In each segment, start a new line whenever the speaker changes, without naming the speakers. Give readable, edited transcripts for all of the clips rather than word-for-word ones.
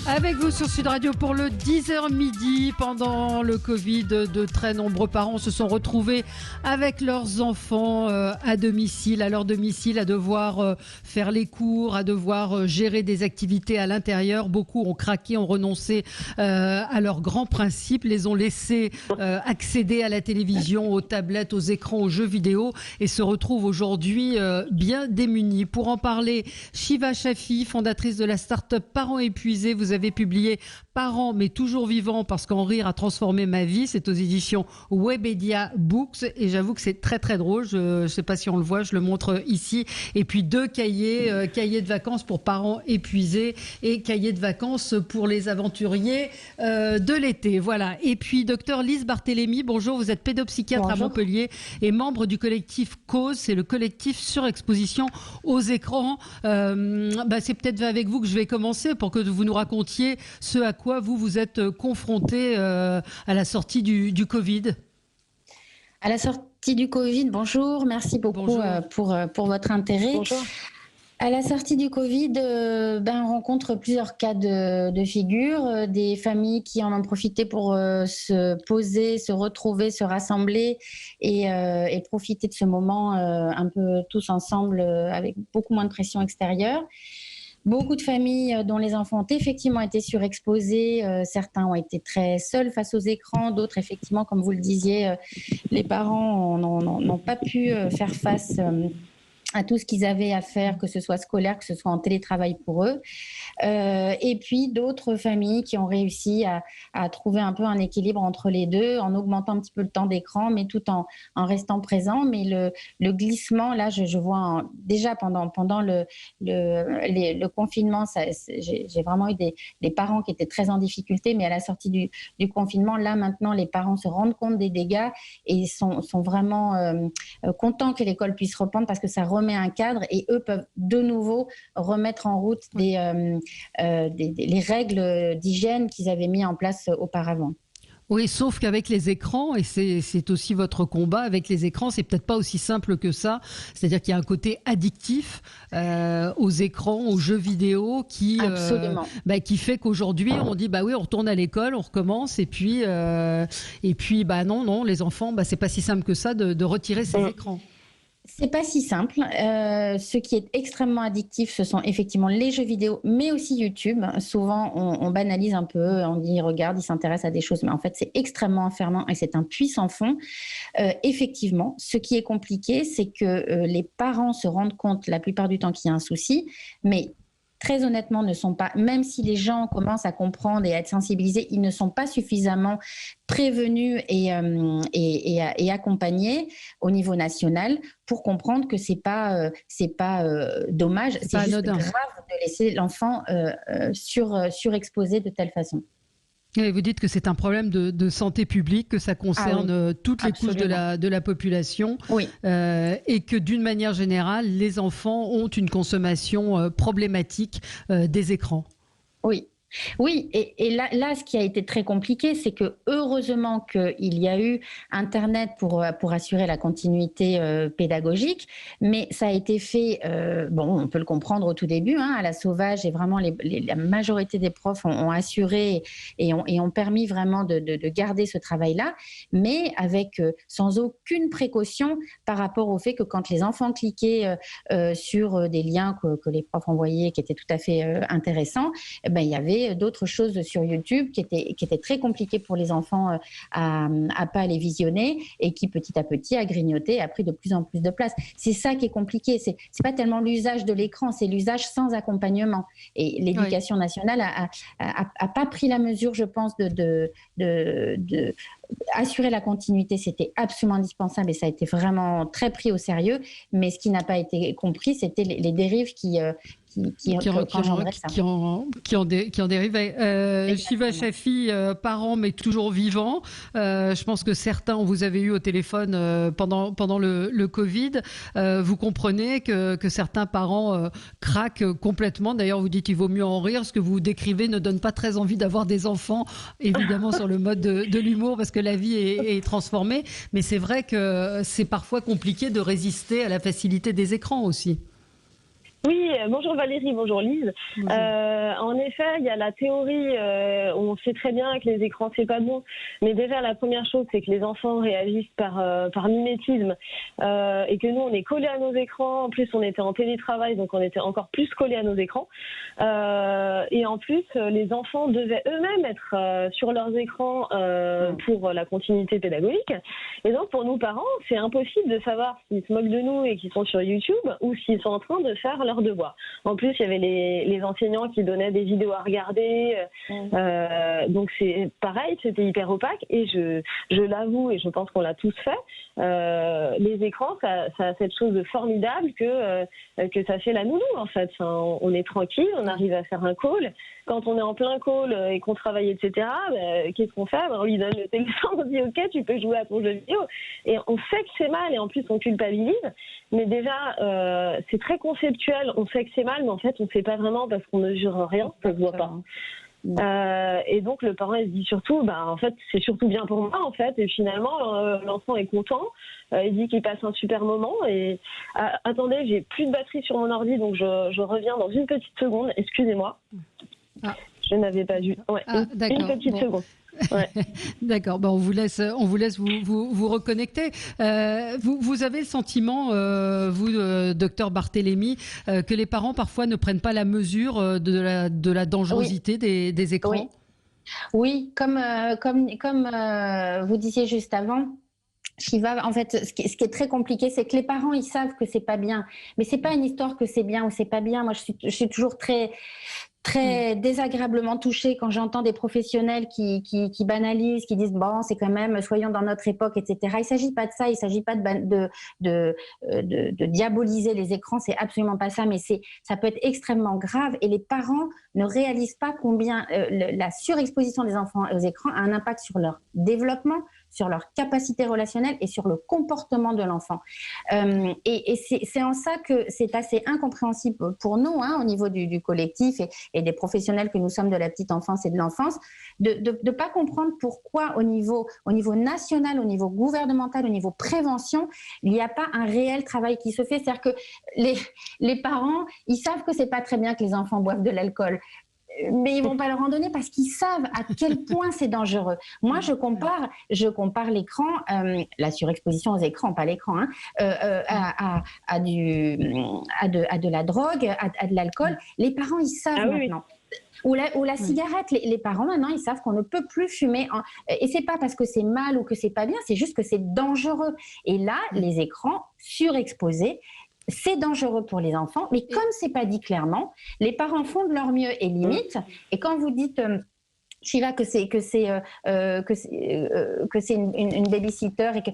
Avec vous sur Sud Radio pour le 10h midi. Pendant le Covid, de très nombreux parents se sont retrouvés avec leurs enfants à domicile, à leur domicile, à devoir faire les cours, à devoir gérer des activités à l'intérieur. Beaucoup ont craqué, ont renoncé à leurs grands principes, les ont laissés accéder à la télévision, aux tablettes, aux écrans, aux jeux vidéo et se retrouvent aujourd'hui bien démunis. Pour en parler, Shiva Chafi, fondatrice de la start-up Parents épuisés. Vous avez publié Parents mais toujours vivants parce qu'en rire a transformé ma vie. C'est aux éditions Webedia Books et j'avoue que c'est très très drôle. Je ne sais pas si on le voit, je le montre ici. Et puis 2 cahiers de vacances pour parents épuisés et cahiers de vacances pour les aventuriers de l'été. Voilà. Et puis docteur Lise Barthélémy, bonjour, vous êtes pédopsychiatre à Montpellier et membre du collectif Cause, c'est le collectif surexposition aux écrans. C'est peut-être avec vous que je vais commencer pour que vous nous racontiez ce à quoi vous êtes confronté à la sortie du Covid.
À la sortie du Covid, bonjour, merci beaucoup pour votre intérêt.
Bonjour.
À la sortie du Covid, on rencontre plusieurs cas de figure, des familles qui en ont profité pour se poser, se retrouver, se rassembler et profiter de ce moment un peu tous ensemble avec beaucoup moins de pression extérieure. Beaucoup de familles dont les enfants ont effectivement été surexposés, certains ont été très seuls face aux écrans, d'autres effectivement, comme vous le disiez, les parents n'ont pas pu faire face à tout ce qu'ils avaient à faire, que ce soit scolaire, que ce soit en télétravail pour eux. Et puis d'autres familles qui ont réussi à trouver un peu un équilibre entre les deux, en augmentant un petit peu le temps d'écran, mais tout en restant présent. Mais le glissement, là, je vois déjà pendant le confinement, j'ai vraiment eu des parents qui étaient très en difficulté, mais à la sortie du confinement, là, maintenant, les parents se rendent compte des dégâts et sont vraiment contents que l'école puisse reprendre parce que ça remet un cadre et eux peuvent de nouveau remettre en route les règles d'hygiène qu'ils avaient mis en place auparavant.
Oui, sauf qu'avec les écrans, et c'est aussi votre combat, avec les écrans, c'est peut-être pas aussi simple que ça. C'est-à-dire qu'il y a un côté addictif aux écrans, aux jeux vidéo qui fait qu'aujourd'hui, on dit on retourne à l'école, on recommence, et puis non, les enfants, c'est pas si simple que ça de retirer ces écrans.
C'est pas si simple. Ce qui est extrêmement addictif, ce sont effectivement les jeux vidéo, mais aussi YouTube. Souvent, on banalise un peu, on dit regarde, il s'intéresse à des choses, mais en fait, c'est extrêmement enfermant et c'est un puits sans fond. Effectivement, ce qui est compliqué, c'est que les parents se rendent compte la plupart du temps qu'il y a un souci, mais très honnêtement, ne sont pas, même si les gens commencent à comprendre et à être sensibilisés, ils ne sont pas suffisamment prévenus et accompagnés au niveau national pour comprendre que c'est pas dommage, c'est juste grave de laisser l'enfant surexposé de telle façon.
Et vous dites que c'est un problème de santé publique, que ça concerne toutes les couches de la population, et que d'une manière générale, les enfants ont une consommation problématique des écrans.
Oui, et là, ce qui a été très compliqué, c'est que heureusement qu'il y a eu Internet pour assurer la continuité pédagogique, mais ça a été fait, on peut le comprendre au tout début, à la sauvage, et vraiment la majorité des profs ont assuré et ont permis vraiment de garder ce travail-là, mais avec sans aucune précaution par rapport au fait que quand les enfants cliquaient sur des liens que les profs envoyaient qui étaient tout à fait intéressants, il y avait d'autres choses sur YouTube qui étaient très compliquées pour les enfants à pas les visionner et qui petit à petit a grignoté et a pris de plus en plus de place. C'est ça qui est compliqué. C'est pas tellement l'usage de l'écran, c'est l'usage sans accompagnement. Et l'éducation nationale a pas pris la mesure, je pense, de assurer la continuité. C'était absolument indispensable et ça a été vraiment très pris au sérieux. Mais ce qui n'a pas été compris, c'était les dérives qui
en dérivaient. Shiva Chafi, parents mais toujours vivants. Je pense que certains, vous avez eu au téléphone pendant le Covid. Vous comprenez que certains parents craquent complètement. D'ailleurs, vous dites qu'il vaut mieux en rire. Ce que vous décrivez ne donne pas très envie d'avoir des enfants, évidemment sur le mode de l'humour, parce que la vie est transformée. Mais c'est vrai que c'est parfois compliqué de résister à la facilité des écrans aussi.
Oui, bonjour Valérie, bonjour Lise.
Bonjour.
En effet, il y a la théorie, on sait très bien que les écrans c'est pas bon, mais déjà la première chose c'est que les enfants réagissent par mimétisme et que nous on est collés à nos écrans. En plus on était en télétravail donc on était encore plus collés à nos écrans et en plus les enfants devaient eux-mêmes être sur leurs écrans pour la continuité pédagogique. Et donc pour nous parents c'est impossible de savoir s'ils se moquent de nous et qu'ils sont sur YouTube ou s'ils sont en train de faire leurs devoirs. En plus, il y avait les enseignants qui donnaient des vidéos à regarder. Donc c'est pareil, c'était hyper opaque. Et je l'avoue, et je pense qu'on l'a tous fait, les écrans, ça a cette chose de formidable que ça fait la nounou, en fait. Enfin, on est tranquille, on arrive à faire un call. Quand on est en plein call et qu'on travaille, etc., qu'est-ce qu'on fait? On lui donne le téléphone, on dit « Ok, tu peux jouer à ton jeu vidéo ». Et on sait que c'est mal et en plus on culpabilise. Mais déjà, c'est très conceptuel. On sait que c'est mal, mais en fait, on ne sait pas vraiment parce qu'on ne mesure rien, ça ne se voit pas. Et donc le parent il se dit surtout en fait c'est surtout bien pour moi en fait, et finalement l'enfant est content, il dit qu'il passe un super moment et attendez, j'ai plus de batterie sur mon ordi donc je reviens dans une petite seconde, excusez-moi. Je n'avais pas vu. Une petite seconde. Ouais.
D'accord. On vous laisse vous reconnecter. Vous avez le sentiment, vous, docteur Barthélémy, que les parents parfois ne prennent pas la mesure de la dangerosité des écrans.
Oui, comme vous disiez juste avant. Shiva, en fait, ce qui est très compliqué, c'est que les parents, ils savent que c'est pas bien, mais c'est pas une histoire que c'est bien ou c'est pas bien. Moi, je suis toujours très désagréablement touchée quand j'entends des professionnels qui banalisent, qui disent bon, c'est quand même, soyons dans notre époque, etc. Il s'agit pas de ça, il s'agit pas de diaboliser les écrans, c'est absolument pas ça, mais ça peut être extrêmement grave et les parents ne réalisent pas combien la surexposition des enfants aux écrans a un impact sur leur développement, sur leur capacité relationnelle et sur le comportement de l'enfant. Et c'est en ça que c'est assez incompréhensible pour nous, au niveau du collectif et des professionnels que nous sommes de la petite enfance et de l'enfance, de pas comprendre pourquoi au niveau national, au niveau gouvernemental, au niveau prévention, il n'y a pas un réel travail qui se fait. C'est-à-dire que les parents, ils savent que c'est pas très bien que les enfants boivent de l'alcool, mais ils vont pas leur en donner parce qu'ils savent à quel point c'est dangereux. Moi, je compare l'écran, la surexposition aux écrans, pas l'écran, à de la drogue, à de l'alcool. Les parents, ils savent maintenant. Ou la cigarette, les parents maintenant ils savent qu'on ne peut plus fumer et c'est pas parce que c'est mal ou que c'est pas bien, c'est juste que c'est dangereux. Et là, les écrans surexposés, c'est dangereux pour les enfants, mais comme c'est pas dit clairement, les parents font de leur mieux et limitent. Et quand vous dites Shiva que c'est une babysitter et que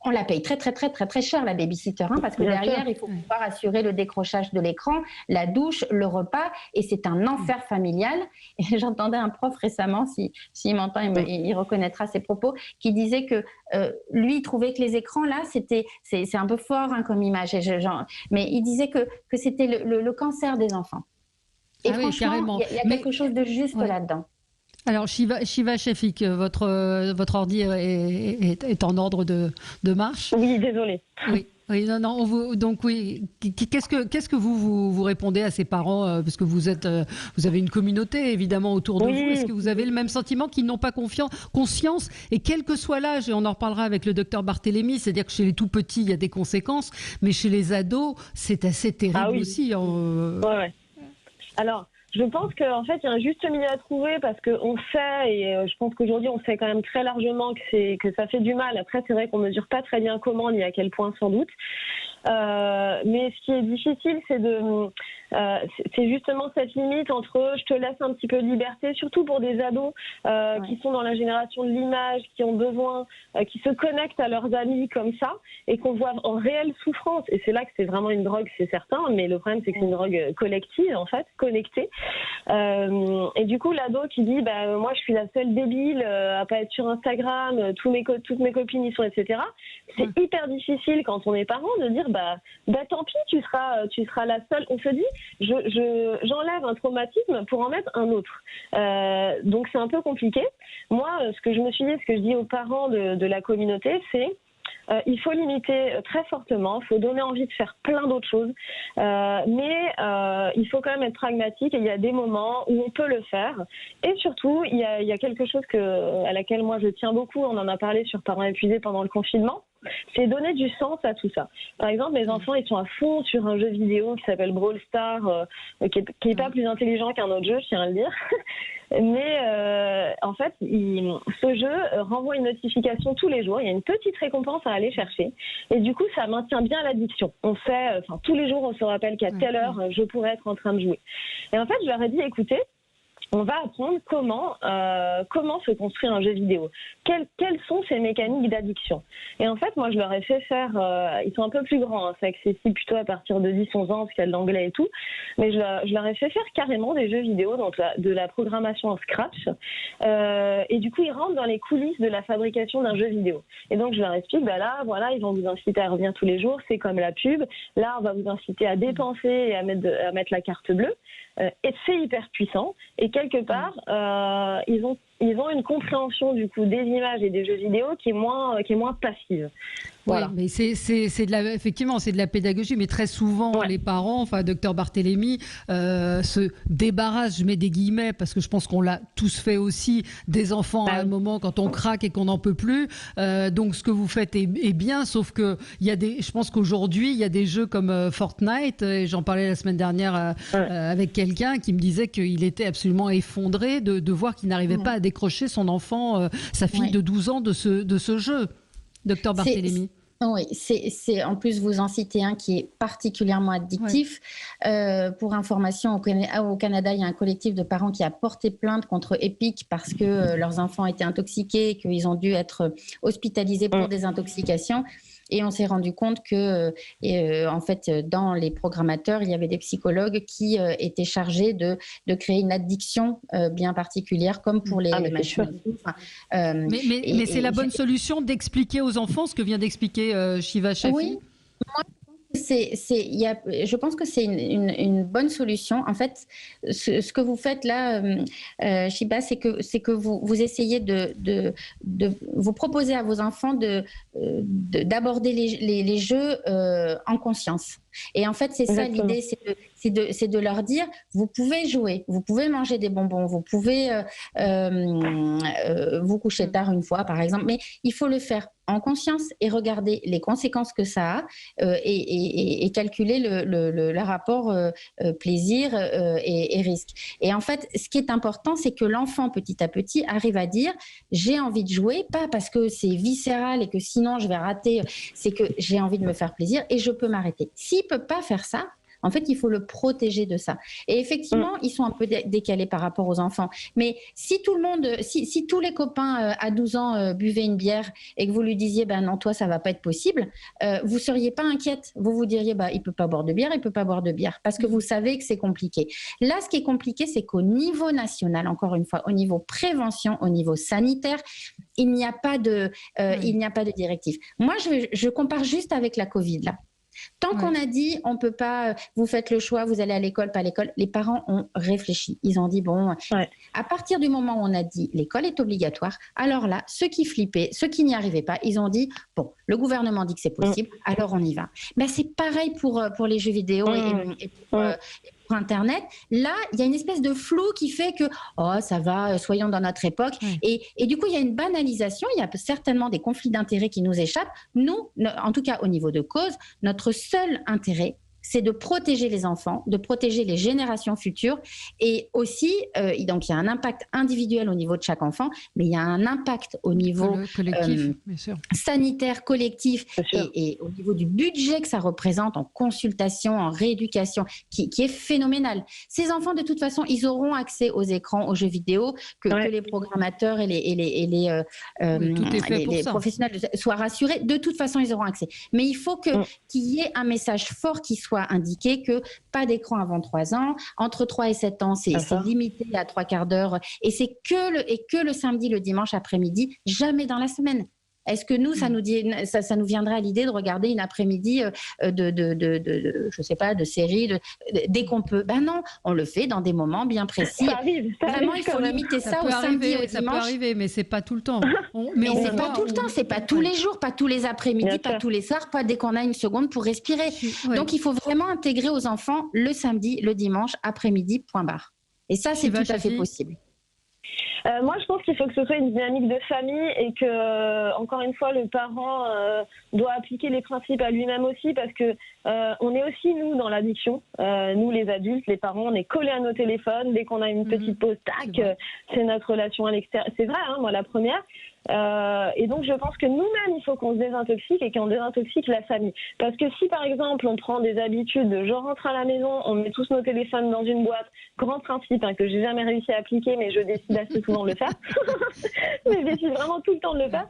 on la paye très très très très très cher la babysitter, parce que derrière il faut pouvoir assurer le décrochage de l'écran, la douche, le repas, et c'est un enfer familial. Et j'entendais un prof récemment, s'il m'entend, il reconnaîtra ses propos, qui disait que lui il trouvait que les écrans là c'est un peu fort comme image, mais il disait que c'était le cancer des enfants. Et franchement, il y a quelque chose de juste là-dedans.
Alors Shiva Shefik, votre ordi est en ordre de marche.
Oui, désolée.
Oui, non. Donc oui, qu'est-ce que vous répondez à ces parents, parce que vous avez une communauté évidemment autour de vous. Est-ce que vous avez le même sentiment qu'ils n'ont pas conscience, et quel que soit l'âge, et on en reparlera avec le docteur Barthélémy, c'est-à-dire que chez les tout petits il y a des conséquences, mais chez les ados c'est assez terrible aussi.
Ouais. Alors, je pense qu'en fait, il y a un juste milieu à trouver parce qu'on sait, et je pense qu'aujourd'hui, on sait quand même très largement que ça fait du mal. Après, c'est vrai qu'on mesure pas très bien comment ni à quel point, sans doute. Mais ce qui est difficile, c'est justement cette limite entre je te laisse un petit peu de liberté, surtout pour des ados qui sont dans la génération de l'image, qui ont besoin, qui se connectent à leurs amis comme ça et qu'on voit en réelle souffrance. Et c'est là que c'est vraiment une drogue, c'est certain, mais le problème c'est que c'est une drogue collective en fait, connectée. Et du coup, l'ado qui dit moi je suis la seule débile à pas être sur Instagram, toutes mes copines y sont, etc. C'est hyper difficile quand on est parent de dire tant pis, tu seras la seule. On se dit j'enlève un traumatisme pour en mettre un autre. Donc c'est un peu compliqué. Moi, ce que je me suis dit, ce que je dis aux parents de la communauté, c'est Il faut limiter très fortement, il faut donner envie de faire plein d'autres choses, mais il faut quand même être pragmatique et il y a des moments où on peut le faire. Et surtout, il y a quelque chose à laquelle moi je tiens beaucoup, on en a parlé sur Parents épuisés pendant le confinement, c'est donner du sens à tout ça. Par exemple, mes enfants, ils sont à fond sur un jeu vidéo qui s'appelle Brawl Stars, qui est pas plus intelligent qu'un autre jeu, je tiens à le dire. Mais en fait, ce jeu renvoie une notification tous les jours. Il y a une petite récompense à aller chercher. Et du coup, ça maintient bien l'addiction. On sait, tous les jours, on se rappelle qu'à telle heure, je pourrais être en train de jouer. Et en fait, je leur ai dit, écoutez, on va apprendre comment se construire un jeu vidéo. Quelles sont ces mécaniques d'addiction. Et en fait, moi, je leur ai fait faire... ils sont un peu plus grands, hein, c'est accessible plutôt à partir de 10-11 ans, parce qu'il y a de l'anglais et tout. Mais je leur ai fait faire carrément des jeux vidéo, donc de la programmation en Scratch. Et du coup, ils rentrent dans les coulisses de la fabrication d'un jeu vidéo. Et donc, je leur explique, là, voilà, ils vont vous inciter à revenir tous les jours, c'est comme la pub. Là, on va vous inciter à dépenser et à mettre la carte bleue. Et c'est hyper puissant. Et quelque part, ils ont une compréhension du coup des images et des jeux vidéo qui est moins passive. Voilà.
Oui, mais effectivement, c'est de la pédagogie, mais très souvent, les parents, docteur Barthélémy, se débarrassent, je mets des guillemets, parce que je pense qu'on l'a tous fait aussi, des enfants à un moment quand on craque et qu'on n'en peut plus. Donc, ce que vous faites est bien, sauf que je pense qu'aujourd'hui, il y a des jeux comme Fortnite, et j'en parlais la semaine dernière avec quelqu'un qui me disait qu'il était absolument effondré de voir qu'il n'arrivait pas à décrocher son enfant, sa fille de 12 ans de ce jeu. Docteur Barthélémy.
Oui, c'est en plus vous en citez un qui est particulièrement addictif. Pour information, au Canada, il y a un collectif de parents qui a porté plainte contre Epic parce que leurs enfants étaient intoxiqués, qu'ils ont dû être hospitalisés pour des intoxications. Et on s'est rendu compte que, en fait, dans les programmateurs, il y avait des psychologues qui étaient chargés de créer une addiction bien particulière, comme pour les machines.
Mais c'est la bonne solution d'expliquer aux enfants ce que vient d'expliquer Shiva Shafi.
Oui. Moi, je pense que c'est une bonne solution. En fait, ce que vous faites là, Shiba, c'est que vous essayez de vous proposer à vos enfants d'aborder les jeux en conscience. Et en fait, c'est ça l'idée, c'est de leur dire, vous pouvez jouer, vous pouvez manger des bonbons, vous pouvez vous coucher tard une fois, par exemple, mais il faut le faire en conscience et regarder les conséquences que ça a et calculer le rapport plaisir et risque. Et en fait, ce qui est important, c'est que l'enfant, petit à petit, arrive à dire, j'ai envie de jouer, pas parce que c'est viscéral et que sinon je vais rater, c'est que j'ai envie de me faire plaisir et je peux m'arrêter. S'il ne peut pas faire ça, en fait, il faut le protéger de ça. Et effectivement, ils sont un peu décalés par rapport aux enfants. Mais si tout le monde, si tous les copains à 12 ans buvaient une bière et que vous lui disiez, non, toi, ça va pas être possible, vous ne seriez pas inquiète. Vous vous diriez, il peut pas boire de bière, il peut pas boire de bière, parce que vous savez que c'est compliqué. Là, ce qui est compliqué, c'est qu'au niveau national, encore une fois, au niveau prévention, au niveau sanitaire, il n'y a pas de directive. Moi, je compare juste avec la Covid, là. Tant qu'on a dit, on ne peut pas, vous faites le choix, vous allez à l'école, pas à l'école, les parents ont réfléchi. Ils ont dit, à partir du moment où on a dit l'école est obligatoire, alors là, ceux qui flippaient, ceux qui n'y arrivaient pas, ils ont dit, le gouvernement dit que c'est possible, alors on y va. C'est pareil pour les jeux vidéo et pour Internet. Là, il y a une espèce de flou qui fait que ça va, soyons dans notre époque. Et du coup, il y a une banalisation, il y a certainement des conflits d'intérêts qui nous échappent. Nous, en tout cas au niveau de cause, notre seul intérêt, c'est de protéger les enfants, de protéger les générations futures. Et aussi, donc il y a un impact individuel au niveau de chaque enfant, mais il y a un impact au niveau
collectif, bien sûr.
Sanitaire, collectif et au niveau du budget que ça représente en consultation, en rééducation, qui est phénoménal. Ces enfants, de toute façon, ils auront accès aux écrans, aux jeux vidéo, que les programmateurs et les professionnels soient rassurés. De toute façon, ils auront accès. Mais il faut qu'il y ait un message fort qui soit indiqué que pas d'écran avant 3 ans, entre 3 et 7 ans, c'est limité à 3/4 d'heure et c'est que le samedi, le dimanche après-midi, jamais dans la semaine. Est-ce que nous, ça nous viendrait à l'idée de regarder une après-midi je sais pas, de série, dès qu'on peut? Ben non, on le fait dans des moments bien précis.
Ça arrive,
Vraiment, il faut limiter ça au samedi, au dimanche.
Ça peut arriver, mais c'est pas tout le temps.
Mais c'est pas tout le temps, c'est pas tous les jours, pas tous les après-midi, pas tous les soirs, pas dès qu'on a une seconde pour respirer. Ouais. Donc, il faut vraiment intégrer aux enfants le samedi, le dimanche, après-midi, point barre. Et ça, c'est tout à fait possible.
Moi, je pense qu'il faut que ce soit une dynamique de famille et que, encore une fois, le parent doit appliquer les principes à lui-même aussi, parce que on est aussi, nous, dans l'addiction. Nous, les adultes, les parents, on est collés à nos téléphones. Dès qu'on a une petite pause, tac, c'est notre relation à l'extérieur. C'est vrai, hein, moi, la première. Et donc, je pense que nous-mêmes, il faut qu'on se désintoxique et qu'on désintoxique la famille. Parce que si, par exemple, on prend des habitudes de je rentre à la maison, on met tous nos téléphones dans une boîte, grand principe que j'ai jamais réussi à appliquer, mais je décide assez souvent de le faire. Mais je décide vraiment tout le temps de le faire.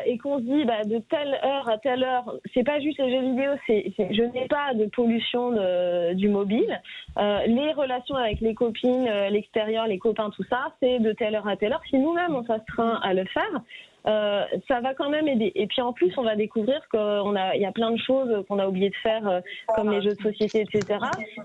Et qu'on se dit, de telle heure à telle heure, c'est pas juste les jeux vidéo, je n'ai pas de pollution du mobile. Les relations avec les copines, l'extérieur, les copains, tout ça, c'est de telle heure à telle heure. Si nous-mêmes, on s'astreint à le faire, ça va quand même aider. Et puis en plus, on va découvrir qu'il y a plein de choses qu'on a oublié de faire, comme les jeux de société, etc.,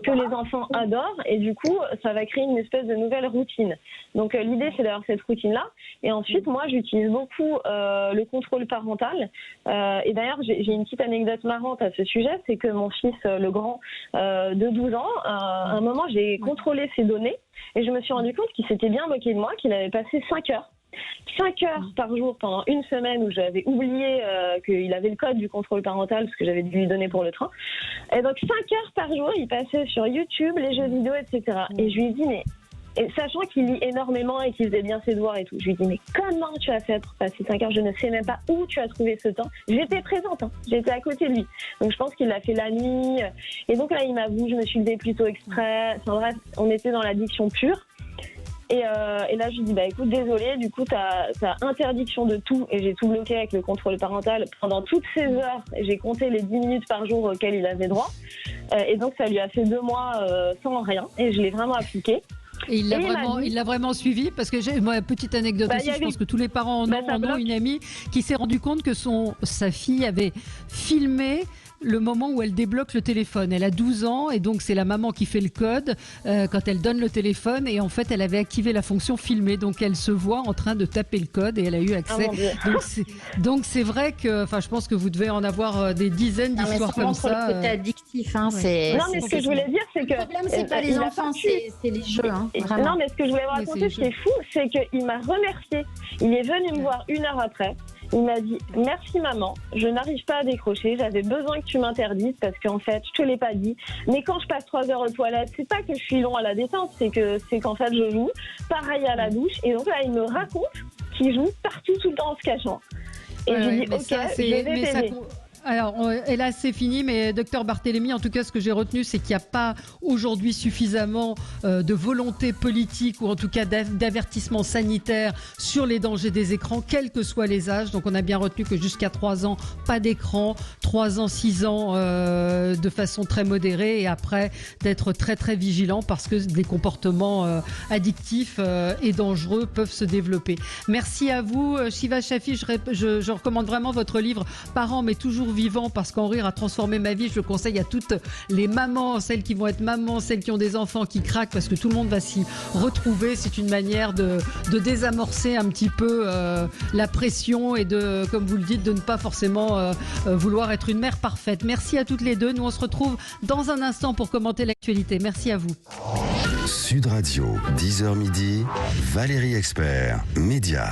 que les enfants adorent. Et du coup, ça va créer une espèce de nouvelle routine. Donc l'idée, c'est d'avoir cette routine-là. Et ensuite, moi, j'utilise beaucoup le contrôle parental. Et d'ailleurs, j'ai une petite anecdote marrante à ce sujet. C'est que mon fils, le grand, de 12 ans, à un moment, j'ai contrôlé ses données. Et je me suis rendu compte qu'il s'était bien moqué de moi, qu'il avait passé 5 heures. 5 heures par jour pendant une semaine où j'avais oublié qu'il avait le code du contrôle parental parce que j'avais dû lui donner pour le train. Et donc 5 heures par jour, il passait sur YouTube, les jeux vidéo, etc. Et je lui ai dit, et sachant qu'il lit énormément et qu'il faisait bien ses devoirs et tout, je lui ai dit, mais comment tu as fait pour passer 5 heures? Je ne sais même pas où tu as trouvé ce temps. J'étais présente, j'étais à côté de lui. Donc je pense qu'il l'a fait la nuit. Et donc là, il m'avoue, je me suis levée plutôt exprès. Enfin bref, on était dans l'addiction pure. Et là, je lui dis, écoute, désolé, du coup, t'as interdiction de tout. Et j'ai tout bloqué avec le contrôle parental pendant toutes ces heures. J'ai compté les 10 minutes par jour auxquelles il avait droit. Et donc, ça lui a fait 2 mois sans rien. Et je l'ai vraiment appliqué.
Et il l'a vraiment suivi, parce que moi, petite anecdote aussi, je pense que tous les parents en ont une amie qui s'est rendu compte que sa fille avait filmé le moment où elle débloque le téléphone. Elle a 12 ans et donc c'est la maman qui fait le code quand elle donne le téléphone, et en fait elle avait activé la fonction filmer, donc elle se voit en train de taper le code et elle a eu accès. Donc c'est vrai que je pense que vous devez en avoir des dizaines d'histoires comme ça.
Le côté addictif, hein,
ouais. Non, mais ce que je voulais dire, c'est que
le problème, c'est pas les enfants, c'est les jeux. Hein,
non, mais ce que je voulais vous raconter, ce qui est fou, c'est qu'il m'a remercié. Il est venu me voir 1 heure après. Il m'a dit, merci maman, je n'arrive pas à décrocher, j'avais besoin que tu m'interdises parce qu'en fait, je te l'ai pas dit. Mais quand je passe 3 heures aux toilettes, c'est pas que je suis long à la détente, c'est qu'en fait, je joue. Pareil à la douche. Et donc là, il me raconte qu'il joue partout, tout le temps en se cachant. Et je dis, ok, je vais t'aider.
Alors, hélas, c'est fini, mais docteur Barthélémy, en tout cas, ce que j'ai retenu, c'est qu'il n'y a pas aujourd'hui suffisamment de volonté politique, ou en tout cas d'avertissement sanitaire sur les dangers des écrans, quels que soient les âges. Donc, on a bien retenu que jusqu'à 3 ans, pas d'écran, 3 ans, 6 ans, de façon très modérée, et après, d'être très, très vigilant, parce que des comportements addictifs et dangereux peuvent se développer. Merci à vous, Shiva Shafi. Je recommande vraiment votre livre « Parents, mais toujours vivant, parce qu'en rire a transformé ma vie ». Je le conseille à toutes les mamans, celles qui vont être mamans, celles qui ont des enfants qui craquent, parce que tout le monde va s'y retrouver. C'est une manière de désamorcer un petit peu la pression et de, comme vous le dites, de ne pas forcément vouloir être une mère parfaite. Merci à toutes les deux. Nous, on se retrouve dans un instant pour commenter l'actualité. Merci à vous.
Sud Radio, 10h midi, Valérie Expert, Média.